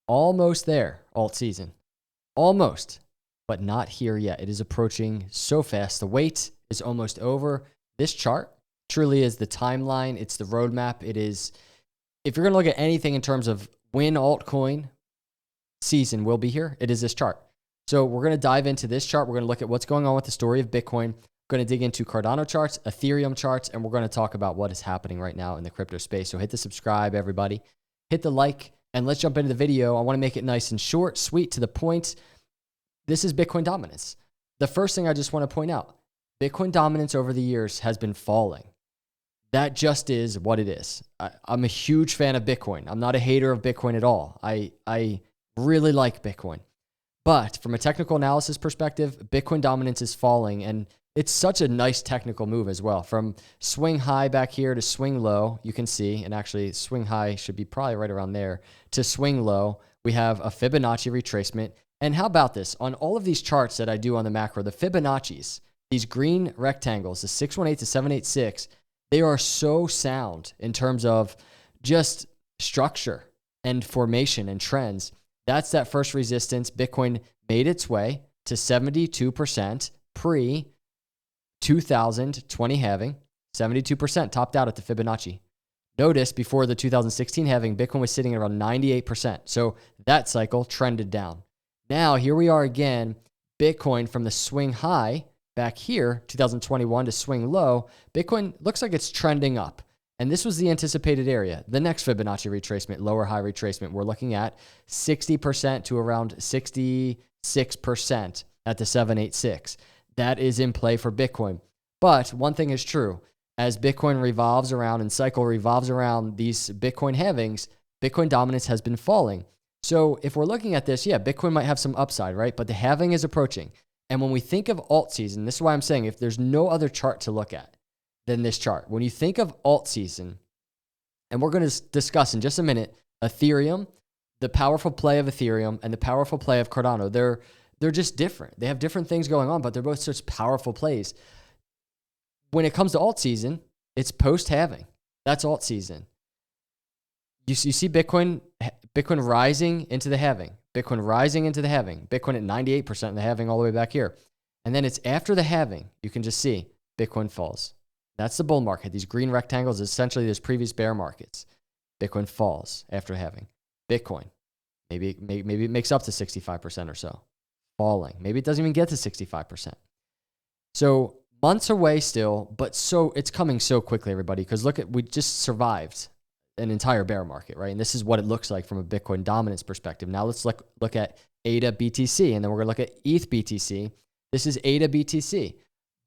Almost there, alt season. Almost, but not here yet. It is approaching so fast. The wait is almost over. This chart truly is the timeline. It's the roadmap. It is, if you're going to look at anything in terms of when altcoin season will be here, it is this chart. So we're going to dive into this chart. We're going to look at what's going on with the story of Bitcoin. We're going to dig into Cardano charts, Ethereum charts, and we're going to talk about what is happening right now in the crypto space. So hit the subscribe, everybody. Hit the like, and let's jump into the video. I want to make it nice and short, sweet, to the point. This is Bitcoin dominance. The first thing I just want to point out, Bitcoin dominance over the years has been falling. That just is what it is. I'm a huge fan of Bitcoin. I'm not a hater of Bitcoin at all. I really like Bitcoin. But from a technical analysis perspective, Bitcoin dominance is falling, and it's such a nice technical move as well. From swing high back here to swing low, you can see, and actually swing high should be probably right around there, to swing low, we have a Fibonacci retracement. And how about this? On all of these charts that I do on the macro, the Fibonaccis, these green rectangles, the 618 to 786, they are so sound in terms of just structure and formation and trends. That's that first resistance. Bitcoin made its way to 72% pre-2020 halving. 72% topped out at the Fibonacci. Notice before the 2016 halving, Bitcoin was sitting at around 98%. So that cycle trended down. Now, here we are again. Bitcoin from the swing high back here, 2021 to swing low, Bitcoin looks like it's trending up. And this was the anticipated area. The next Fibonacci retracement, lower high retracement, we're looking at 60% to around 66% at the 786. That is in play for Bitcoin. But one thing is true. As Bitcoin revolves around and cycle revolves around these Bitcoin halvings, Bitcoin dominance has been falling. So if we're looking at this, yeah, Bitcoin might have some upside, right? But the halving is approaching. And when we think of alt season, this is why I'm saying if there's no other chart to look at than this chart, when you think of alt season, and we're going to discuss in just a minute, Ethereum, the powerful play of Ethereum and the powerful play of Cardano, they're just different. They have different things going on, but they're both such powerful plays. When it comes to alt season, it's post-halving. That's alt season. You see Bitcoin rising into the halving, Bitcoin rising into the halving, Bitcoin at 98% in the halving all the way back here. And then it's after the halving, you can just see Bitcoin falls. That's the bull market. These green rectangles, essentially there's previous bear markets. Bitcoin falls after halving. Bitcoin, maybe it makes up to 65% or so, falling. Maybe it doesn't even get to 65%. So months away still, but so it's coming so quickly, everybody, because look at, we just survived an entire bear market, right? And this is what it looks like from a Bitcoin dominance perspective. Now let's look at ADA BTC, and then we're going to look at ETH BTC. This is ADA BTC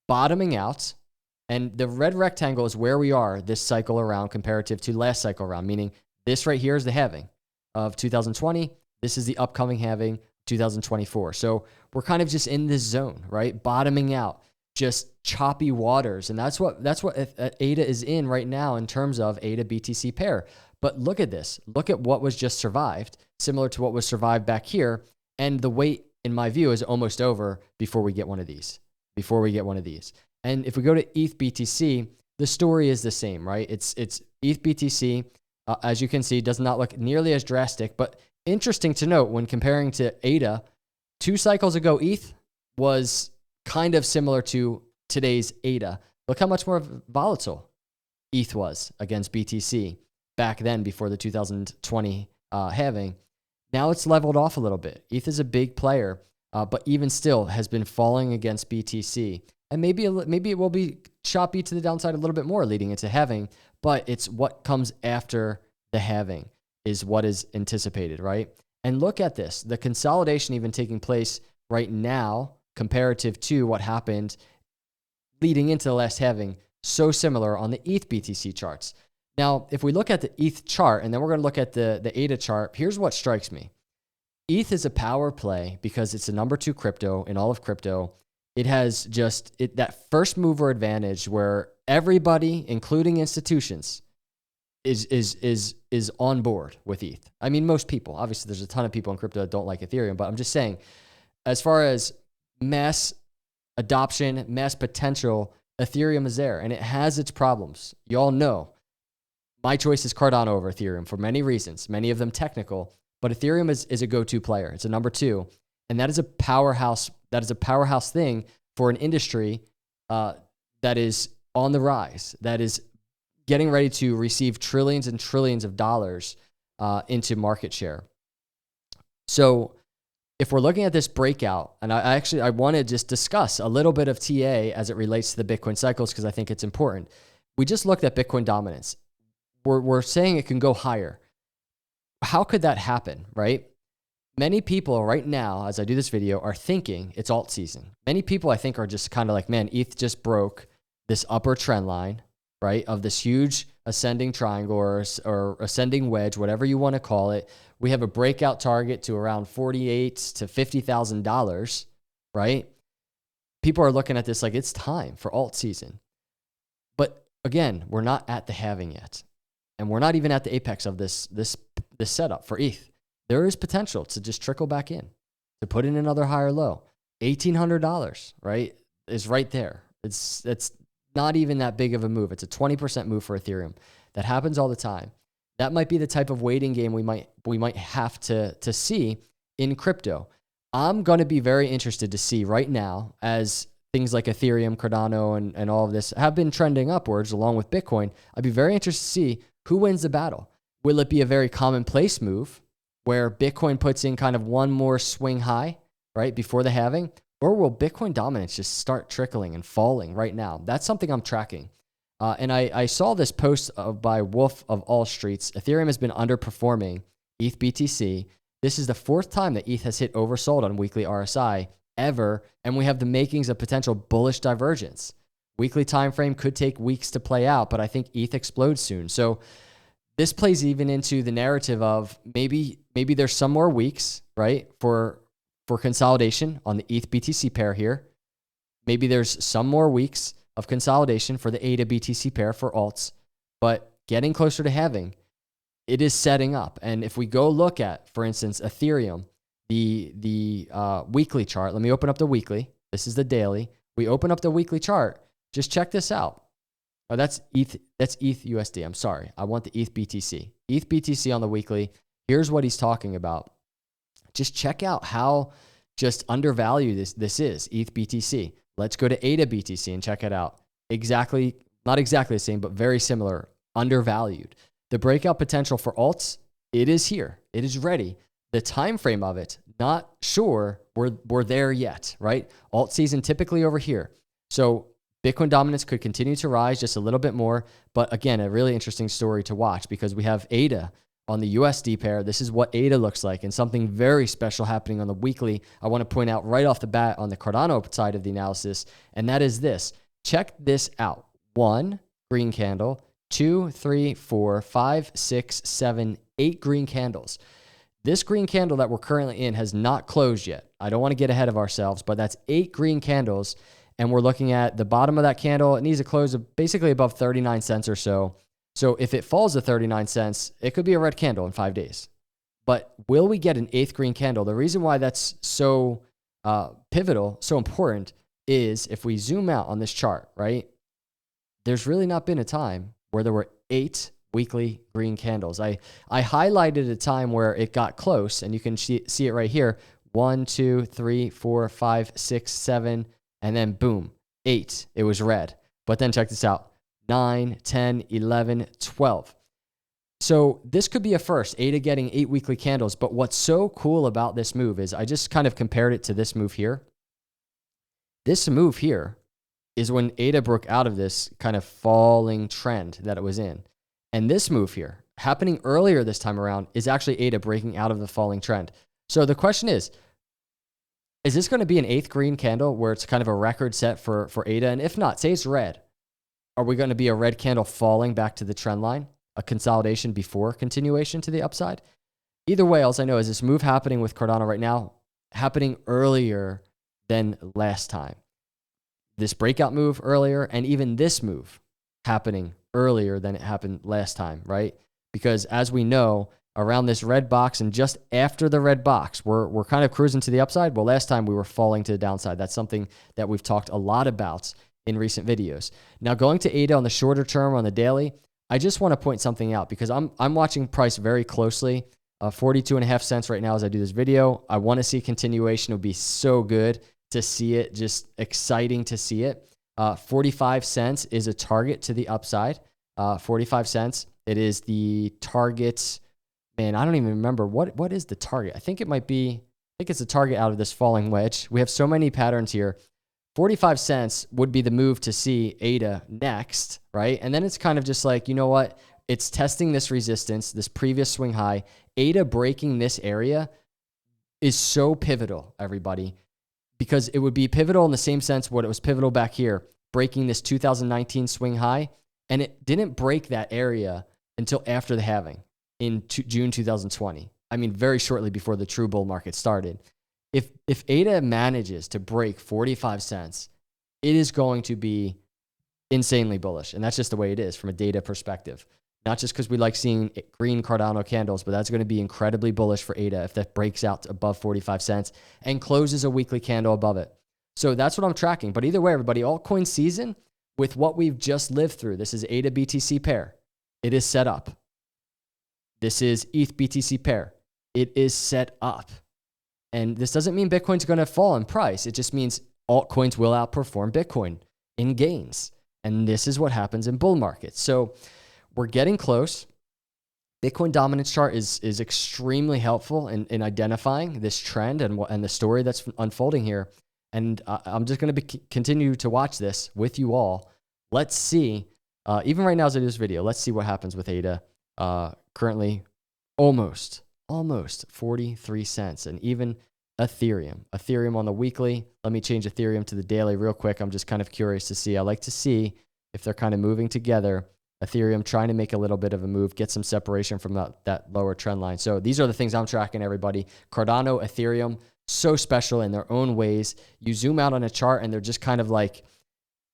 bottoming out, and the red rectangle is where we are this cycle around comparative to last cycle around, meaning this right here is the halving of 2020. This is the upcoming halving 2024. So we're kind of just in this zone, right? Bottoming out, just choppy waters. And that's what ADA is in right now in terms of ADA BTC pair. But look at this. Look at what was just survived, similar to what was survived back here. And the wait, in my view, is almost over before we get one of these. And if we go to ETH BTC, the story is the same, right? It's ETH BTC, as you can see, does not look nearly as drastic. But interesting to note, when comparing to ADA, 2 cycles ago, ETH was kind of similar to today's ADA. Look how much more volatile ETH was against BTC back then before the 2020 halving. Now it's leveled off a little bit. ETH is a big player, but even still has been falling against BTC. And maybe it will be choppy to the downside a little bit more leading into halving, but it's what comes after the halving is what is anticipated, right? And look at this, the consolidation even taking place right now comparative to what happened leading into the last halving, so similar on the ETH BTC charts. Now, if we look at the ETH chart, and then we're going to look at the ADA chart, here's what strikes me. ETH is a power play because it's the number 2 crypto in all of crypto. It has that first mover advantage where everybody, including institutions, is on board with ETH. I mean, most people. Obviously, there's a ton of people in crypto that don't like Ethereum, but I'm just saying, as far as mass adoption, mass potential, Ethereum is there, and it has its problems. You all know my choice is Cardano over Ethereum for many reasons, many of them technical, but Ethereum is a go-to player. It's a number 2. And that is a powerhouse. That is a powerhouse thing for an industry that is on the rise, that is getting ready to receive trillions and trillions of dollars into market share. So if we're looking at this breakout, and I want to just discuss a little bit of TA as it relates to the Bitcoin cycles because I think it's important. We just looked at Bitcoin dominance. We're saying it can go higher. How could that happen, right? Many people right now, as I do this video, are thinking it's alt season. Many people, I think, are just kind of like, man, ETH just broke this upper trend line, right, of this huge ascending triangle or ascending wedge, whatever you want to call it. We have a breakout target to around $48,000 to $50,000, right? People are looking at this like it's time for alt season. But again, we're not at the halving yet. And we're not even at the apex of this setup for ETH. There is potential to just trickle back in, to put in another higher low. $1,800, right, is right there. It's not even that big of a move. It's a 20% move for Ethereum. That happens all the time. That might be the type of waiting game we might have to see in crypto. I'm going to be very interested to see right now as things like Ethereum, Cardano, and all of this have been trending upwards along with Bitcoin. I'd be very interested to see who wins the battle. Will it be a very commonplace move where Bitcoin puts in kind of one more swing high, right, before the halving? Or will Bitcoin dominance just start trickling and falling right now? That's something I'm tracking. And I saw this post by Wolf of All Streets. Ethereum has been underperforming ETH BTC. This is the 4th time that ETH has hit oversold on weekly RSI ever, and we have the makings of potential bullish divergence. Weekly time frame could take weeks to play out, but I think ETH explodes soon. So this plays even into the narrative of maybe there's some more weeks, right, for consolidation on the ETH BTC pair here. Maybe there's some more weeks of consolidation for the ADA BTC pair for alts, but getting closer to halving, it is setting up. And if we go look at, for instance, Ethereum, the weekly chart, let me open up the weekly. This is the daily. We open up the weekly chart. Just check this out. Oh, that's ETH USD. I'm sorry. I want the ETH BTC. ETH BTC on the weekly. Here's what he's talking about. Just check out how just undervalued this is, ETH BTC. Let's go to ADA BTC and check it out. Not exactly the same, but very similar, undervalued. The breakout potential for alts, it is here. It is ready. The time frame of it, not sure we're there yet, right? Alt season typically over here. So Bitcoin dominance could continue to rise just a little bit more. But again, a really interesting story to watch because we have ADA on the USD pair. This is what ADA looks like, and something very special happening on the weekly. I want to point out right off the bat on the Cardano side of the analysis, and that is this. Check this out. 1 green candle, 2, 3, 4, 5, 6, 7, 8 green candles. This green candle that we're currently in has not closed yet. I don't want to get ahead of ourselves, but that's 8 green candles, and we're looking at the bottom of that candle. It needs to close basically above 39 cents or so. So if it falls to 39 cents, it could be a red candle in 5 days. But will we get an 8th green candle? The reason why that's so pivotal, so important, is if we zoom out on this chart, right? There's really not been a time where there were 8 weekly green candles. I highlighted a time where it got close, and you can see it right here. 1, 2, 3, 4, 5, 6, 7, and then boom, 8. It was red. But then check this out. 9, 10, 11, 12. So this could be a first, ADA getting 8 weekly candles. But what's so cool about this move is I just kind of compared it to this move here. This move here is when ADA broke out of this kind of falling trend that it was in. And this move here, happening earlier this time around, is actually ADA breaking out of the falling trend. So the question is this going to be an 8th green candle where it's kind of a record set for ADA? And if not, say it's red. Are we going to be a red candle falling back to the trend line, a consolidation before continuation to the upside? Either way, all I know is this move happening with Cardano right now, happening earlier than last time. This breakout move earlier, and even this move happening earlier than it happened last time, right? Because as we know, around this red box and just after the red box, we're kind of cruising to the upside. Well, last time we were falling to the downside. That's something that we've talked a lot about in recent videos. Now going to ADA on the shorter term on the daily, I just want to point something out because I'm watching price very closely 42.5 cents right now as I do this video. I want to see a continuation. It would be so good to see it, just exciting to see it. 45 cents is a target to the upside. 45 cents. It is the target. Man, I don't even remember what is the target. I think it's a target out of this falling wedge. We have so many patterns here. 45 cents would be the move to see ADA next, right? And then it's kind of just like, you know what? It's testing this resistance, this previous swing high. ADA breaking this area is so pivotal, everybody, because it would be pivotal in the same sense what it was pivotal back here, breaking this 2019 swing high. And it didn't break that area until after the halving in June 2020. I mean, very shortly before the true bull market started. If ADA manages to break 45 cents, it is going to be insanely bullish. And that's just the way it is from a data perspective. Not just because we like seeing green Cardano candles, but that's going to be incredibly bullish for ADA if that breaks out above 45 cents and closes a weekly candle above it. So that's what I'm tracking. But either way, everybody, altcoin season, with what we've just lived through, this is ADA BTC pair. It is set up. This is ETH BTC pair. It is set up. And this doesn't mean Bitcoin's going to fall in price. It just means altcoins will outperform Bitcoin in gains. And this is what happens in bull markets. So we're getting close. Bitcoin dominance chart is extremely helpful in identifying this trend and the story that's unfolding here. And I'm just going to continue to watch this with you all. Let's see, even right now as I do this video, let's see what happens with ADA. Currently almost 43 cents. And even Ethereum on the weekly. Let me change Ethereum to the daily real quick. I'm just kind of curious to see. I like to see if they're kind of moving together. Ethereum trying to make a little bit of a move, get some separation from that lower trend line. So these are the things I'm tracking, everybody. Cardano, Ethereum, so special in their own ways. You zoom out on a chart and they're just kind of like,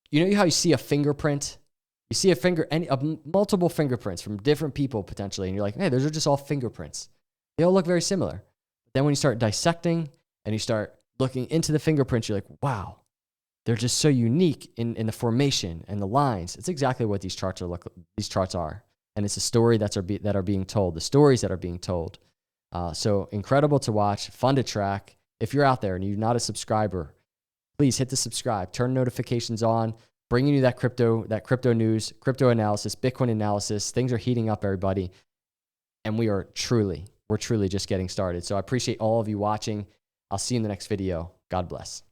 you know how you see a fingerprint? You see multiple fingerprints from different people potentially, and you're like, hey, those are just all fingerprints. They all look very similar. But then when you start dissecting and you start looking into the fingerprints, you're like, wow, they're just so unique in the formation and the lines. It's exactly what these charts are. And it's a story that are being told, the stories that are being told. So incredible to watch, fun to track. If you're out there and you're not a subscriber, please hit the subscribe, turn notifications on, bringing you that crypto news, crypto analysis, Bitcoin analysis. Things are heating up, everybody. And we're truly just getting started. So I appreciate all of you watching. I'll see you in the next video. God bless.